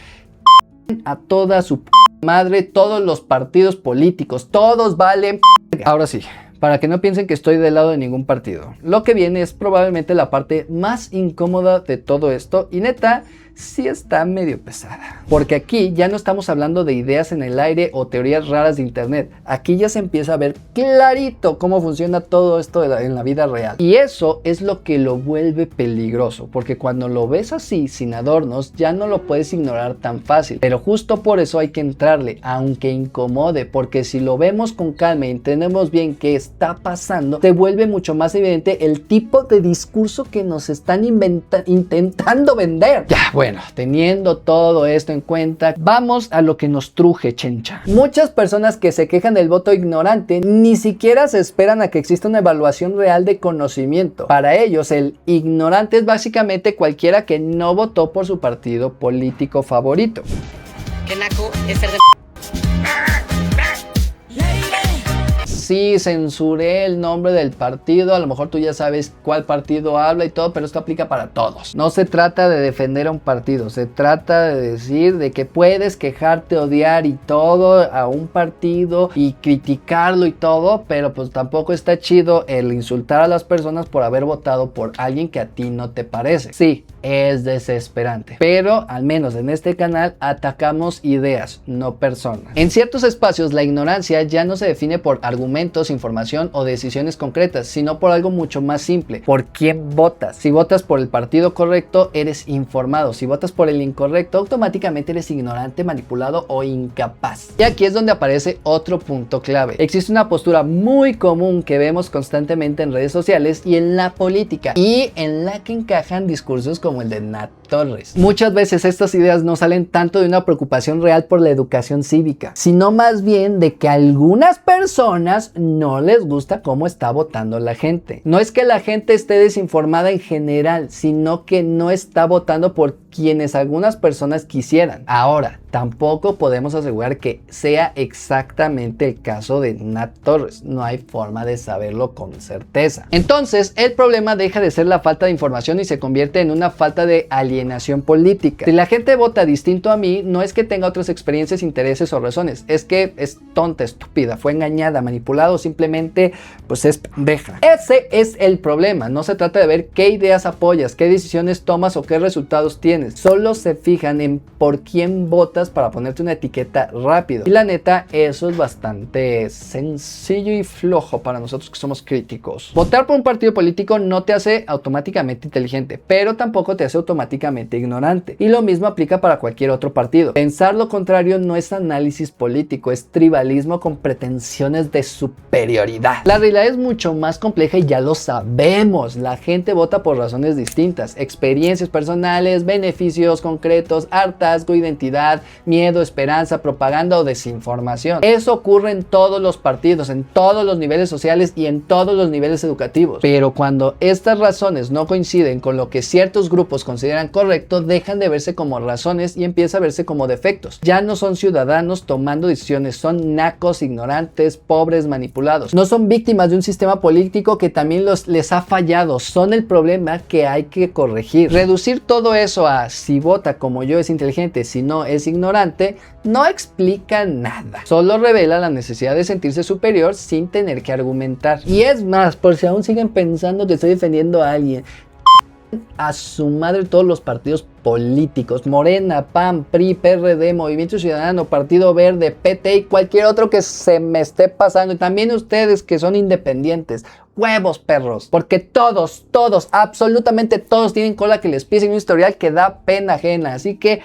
[SPEAKER 1] A toda su madre, todos los partidos políticos, todos valen. Ahora sí, para que no piensen que estoy del lado de ningún partido. Lo que viene es probablemente la parte más incómoda de todo esto, y neta, sí está medio pesada. Porque aquí ya no estamos hablando de ideas en el aire o teorías raras de internet. Aquí ya se empieza a ver clarito cómo funciona todo esto en la vida real. Y eso es lo que lo vuelve peligroso, porque cuando lo ves así, sin adornos, ya no lo puedes ignorar tan fácil. Pero justo por eso hay que entrarle, aunque incomode, porque si lo vemos con calma y entendemos bien qué está pasando, se vuelve mucho más evidente el tipo de discurso que nos están intentando vender. Ya, bueno, teniendo todo esto en cuenta, vamos a lo que nos truje, chencha. Muchas personas que se quejan del voto ignorante ni siquiera se esperan a que exista una evaluación real de conocimiento. Para ellos, el ignorante es básicamente cualquiera que no votó por su partido político favorito.
[SPEAKER 15] ¿Qué naco es ser de...
[SPEAKER 1] sí, censuré el nombre del partido, a lo mejor tú ya sabes cuál partido habla y todo, pero esto aplica para todos. No se trata de defender a un partido, se trata de decir de que puedes quejarte, odiar y todo a un partido y criticarlo y todo, pero pues tampoco está chido el insultar a las personas por haber votado por alguien que a ti no te parece. Sí, es desesperante, pero al menos en este canal atacamos ideas, no personas. En ciertos espacios la ignorancia ya no se define por argumentos, información o decisiones concretas, sino por algo mucho más simple: por quién votas. Si votas por el partido correcto, eres informado. Si votas por el incorrecto, automáticamente eres ignorante, manipulado o incapaz. Y aquí es donde aparece otro punto clave. Existe una postura muy común que vemos constantemente en redes sociales y en la política, y en la que encajan discursos como el de Nat Torres. Muchas veces estas ideas no salen tanto de una preocupación real por la educación cívica, sino más bien de que a algunas personas no les gusta cómo está votando la gente. No es que la gente esté desinformada en general, sino que no está votando por quienes algunas personas quisieran. Ahora, tampoco podemos asegurar que sea exactamente el caso de Nat Torres. No hay forma de saberlo con certeza. Entonces, el problema deja de ser la falta de información y se convierte en una falta de alienación política. Si la gente vota distinto a mí, no es que tenga otras experiencias, intereses o razones. Es que es tonta, estúpida, fue engañada, manipulada o simplemente pues es pendeja. Ese es el problema. No se trata de ver qué ideas apoyas, qué decisiones tomas o qué resultados tienes. Solo se fijan en por quién votas para ponerte una etiqueta rápido. Y la neta, eso es bastante sencillo y flojo para nosotros que somos críticos. Votar por un partido político no te hace automáticamente inteligente, pero tampoco te hace automáticamente ignorante. Y lo mismo aplica para cualquier otro partido. Pensar lo contrario no es análisis político, es tribalismo con pretensiones de superioridad. La realidad es mucho más compleja y ya lo sabemos. La gente vota por razones distintas: experiencias personales, beneficios concretos, hartazgo, identidad, miedo, esperanza, propaganda o desinformación. Eso ocurre en todos los partidos, en todos los niveles sociales y en todos los niveles educativos. Pero cuando estas razones no coinciden con lo que ciertos grupos consideran correcto, dejan de verse como razones y empieza a verse como defectos. Ya no son ciudadanos tomando decisiones, son nacos, ignorantes, pobres, manipulados. No son víctimas de un sistema político que también les ha fallado, son el problema que hay que corregir. Reducir todo eso a si vota como yo es inteligente, si no es ignorante, no explica nada. Solo revela la necesidad de sentirse superior sin tener que argumentar. Y es más, por si aún siguen pensando que estoy defendiendo a alguien, a su madre todos los partidos políticos: Morena, PAN, PRI, PRD, Movimiento Ciudadano, Partido Verde, PT y cualquier otro que se me esté pasando. Y también ustedes que son independientes. Huevos, perros, porque todos, absolutamente todos tienen cola que les pisen, un historial que da pena ajena. Así que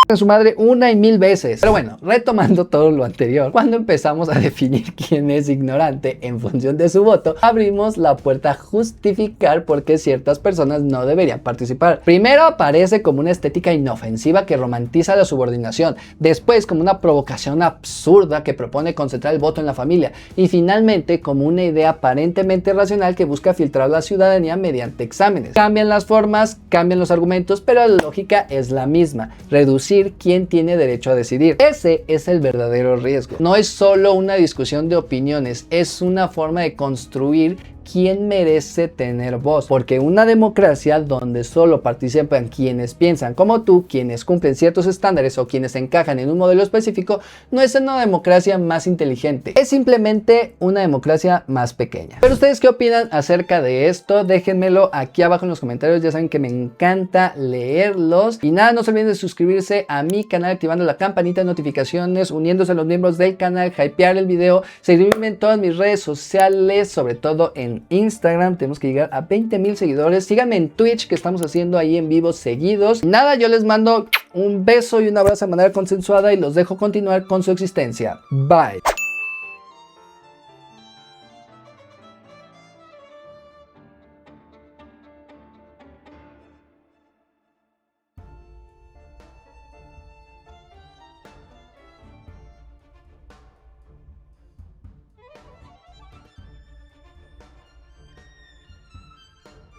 [SPEAKER 1] a su madre una y mil veces. Pero bueno, retomando todo lo anterior, cuando empezamos a definir quién es ignorante en función de su voto, abrimos la puerta a justificar por qué ciertas personas no deberían participar. Primero aparece como una estética inofensiva que romantiza la subordinación, después como una provocación absurda que propone concentrar el voto en la familia, y finalmente como una idea aparentemente racional que busca filtrar la ciudadanía mediante exámenes. Cambian las formas, cambian los argumentos, pero la lógica es la misma: reducir quién tiene derecho a decidir. Ese es el verdadero riesgo. No es solo una discusión de opiniones, es una forma de construir quién merece tener voz, porque una democracia donde solo participan quienes piensan como tú, quienes cumplen ciertos estándares o quienes encajan en un modelo específico, no es una democracia más inteligente, es simplemente una democracia más pequeña. Pero ustedes, ¿qué opinan acerca de esto? Déjenmelo aquí abajo en los comentarios, ya saben que me encanta leerlos. Y nada, no se olviden de suscribirse a mi canal activando la campanita de notificaciones, uniéndose a los miembros del canal, hypear el video, seguirme en todas mis redes sociales, sobre todo en Instagram. Tenemos que llegar a 20,000 seguidores. Síganme en Twitch, que estamos haciendo ahí en vivo seguidos. Nada, yo les mando un beso y un abrazo de manera consensuada y los dejo continuar con su existencia. Bye.